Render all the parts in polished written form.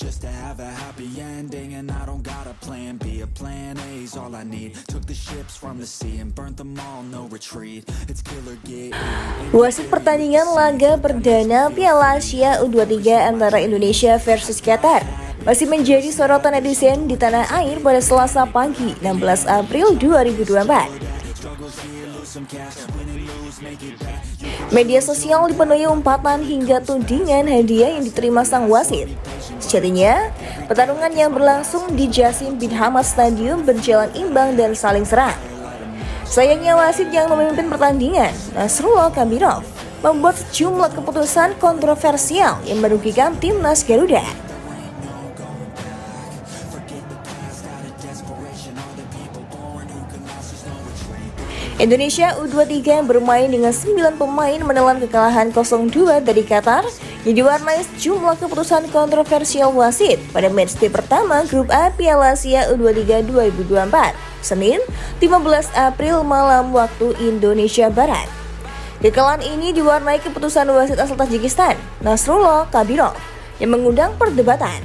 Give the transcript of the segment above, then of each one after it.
just to have a happy ending, and I don't got a plan B. A plan A's all I need. Took the ships from the sea and burnt them all, no retreat. It's kill or get eat. Wasit pertandingan laga perdana Piala Asia U23 antara Indonesia versus Qatar masih menjadi sorotan netizen di tanah air pada Selasa pagi 16 April 2024. Media sosial dipenuhi umpatan hingga tudingan hadiah yang diterima sang wasit. Sejatinya, pertarungan yang berlangsung di Jassim bin Hamad Stadium berjalan imbang dan saling serang. Sayangnya wasit yang memimpin pertandingan, Nasrullah Kabirov, membuat sejumlah keputusan kontroversial yang merugikan timnas Garuda. Indonesia U23 yang bermain dengan 9 pemain menelan kekalahan 0-2 dari Qatar yang diwarnai sejumlah keputusan kontroversial wasit pada matchday pertama Grup A Piala Asia U23 2024, Senin 15 April malam waktu Indonesia Barat. Kekalahan ini diwarnai keputusan wasit asal Tajikistan, Nasrullah Kabirov, yang mengundang perdebatan.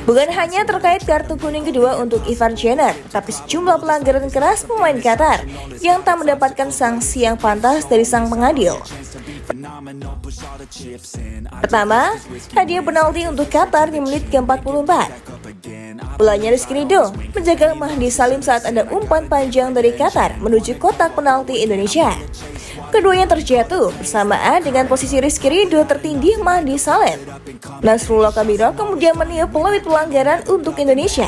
Bukan hanya terkait kartu kuning kedua untuk Ivar Jenner, tapi sejumlah pelanggaran keras pemain Qatar yang tak mendapatkan sanksi yang pantas dari sang pengadil. Pertama, hadiah penalti untuk Qatar di menit ke-44. Ulahnya Rizky Ridho menjaga Mahdi Salim saat ada umpan panjang dari Qatar menuju kotak penalti Indonesia. Keduanya terjatuh bersamaan dengan posisi Rizky Ridho tertindih Mahdi Salim. Nasrullah Kabirov kemudian meniup peluit pelanggaran untuk Indonesia.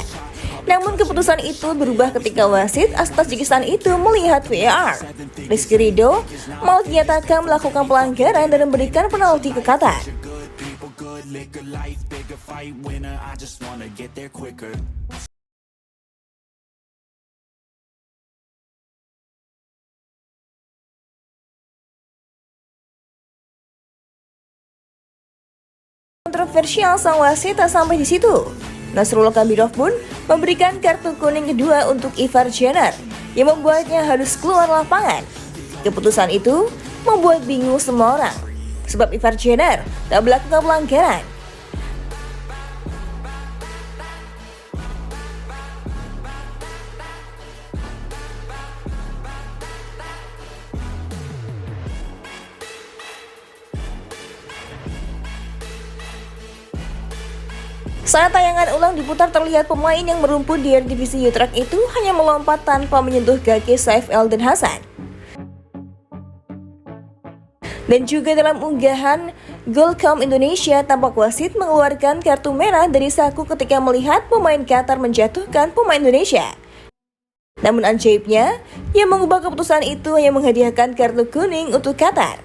Namun keputusan itu berubah ketika wasit asal Tajikistan itu melihat VAR. Rizky Ridho malah dinyatakan melakukan pelanggaran dan memberikan penalti ke Qatar. Kontroversial sang wasit tak sampai di situ. Nasrullah Kabirov pun memberikan kartu kuning kedua untuk Ivar Jenner yang membuatnya harus keluar lapangan. Keputusan itu membuat bingung semua orang, sebab Ivar Jenner tak melakukan pelanggaran. Saat tayangan ulang diputar terlihat pemain yang merumput di divisi Utrecht itu hanya melompat tanpa menyentuh kaki Saif Eldin Hasan. Dan juga dalam unggahan Goalcom Indonesia, tampak wasit mengeluarkan kartu merah dari saku ketika melihat pemain Qatar menjatuhkan pemain Indonesia. Namun ajaibnya, yang mengubah keputusan itu hanya menghadiahkan kartu kuning untuk Qatar.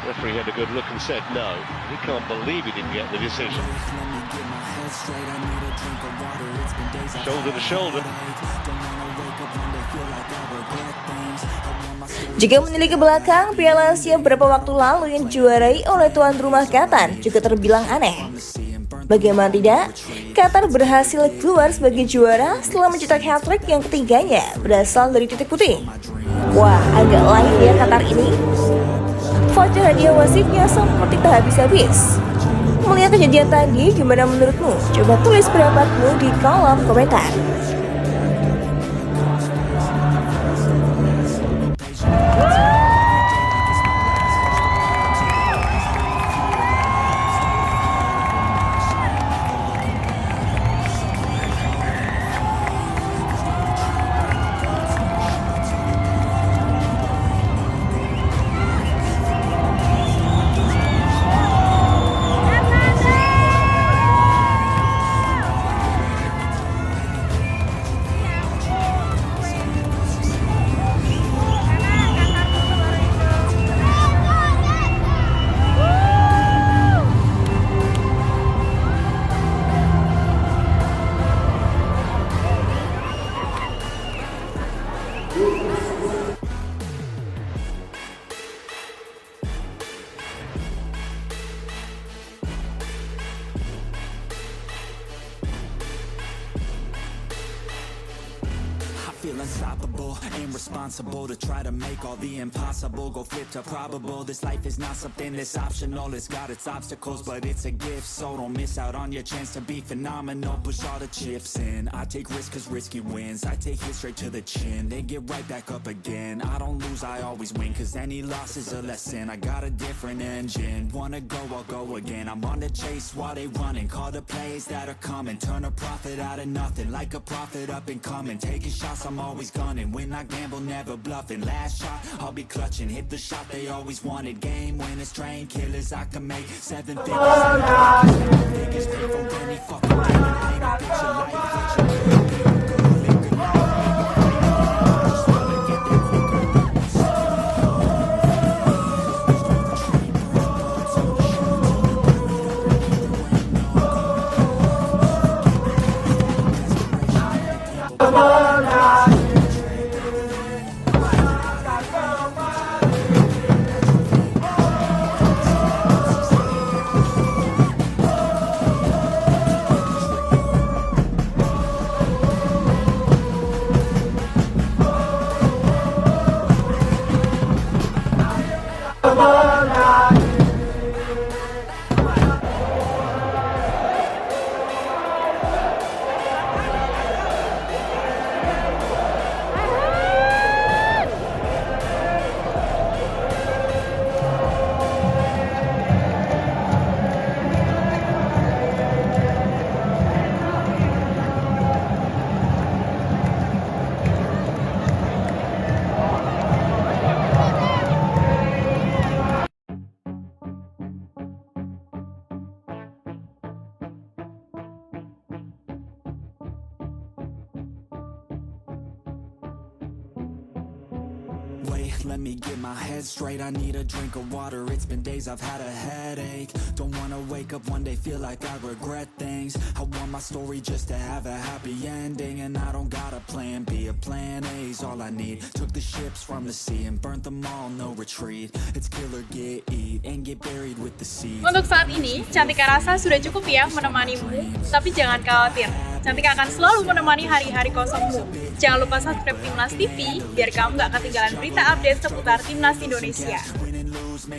Referee had a good look and said no. He can't believe he didn't get the decision. Shoulder to shoulder. Jika menilik ke belakang, Piala Asia beberapa waktu lalu yang dijuarai oleh tuan rumah Qatar juga terbilang aneh. Bagaimana tidak, Qatar berhasil keluar sebagai juara setelah mencetak hat-trick yang ketiganya berasal dari titik putih. Wah, agak lain ya Qatar ini. Voucher hadiah wasitnya seperti tak habis-habis. Melihat kejadian tadi, gimana menurutmu? Coba tulis pendapatmu di kolom komentar. unstoppable and responsible to try to make all the impossible go flip to probable. This life is not something that's optional, it's got its obstacles, but it's a gift, so don't miss out on your chance to be phenomenal. Push all the chips in, I take risks cause risky wins, I take it straight to the chin, then get right back up again. I don't lose, I always win, cause any loss is a lesson. I got a different engine, wanna go, I'll go again. I'm on the chase while they running, call the plays that are coming, turn a profit out of nothing, like a prophet up and coming. Taking shots, I'm always gunning, when I gamble, never bluffing. Last shot, I'll be clutching, hit the shot they always wanted. Game winners, train killers, I can make 7 figures. Biggest pay for any fucking game, paint a picture like Wait, let me get my head straight. I need a drink of water. It's been days I've had a headache. Don't wanna wake up one day feel like I regret things. I want my story just to have a happy ending, and I don't got a plan B. A plan A's all I need. Took the ships from the sea and burnt them all, no retreat. It's kill or get eat and get buried with the seeds. Untuk saat ini, Cantika rasa sudah cukup ya menemanimu. Tapi jangan khawatir, Cantika akan selalu menemani hari-hari kosongmu. Jangan lupa subscribe Timnas TV biar kamu gak ketinggalan berita update seputar Timnas Indonesia.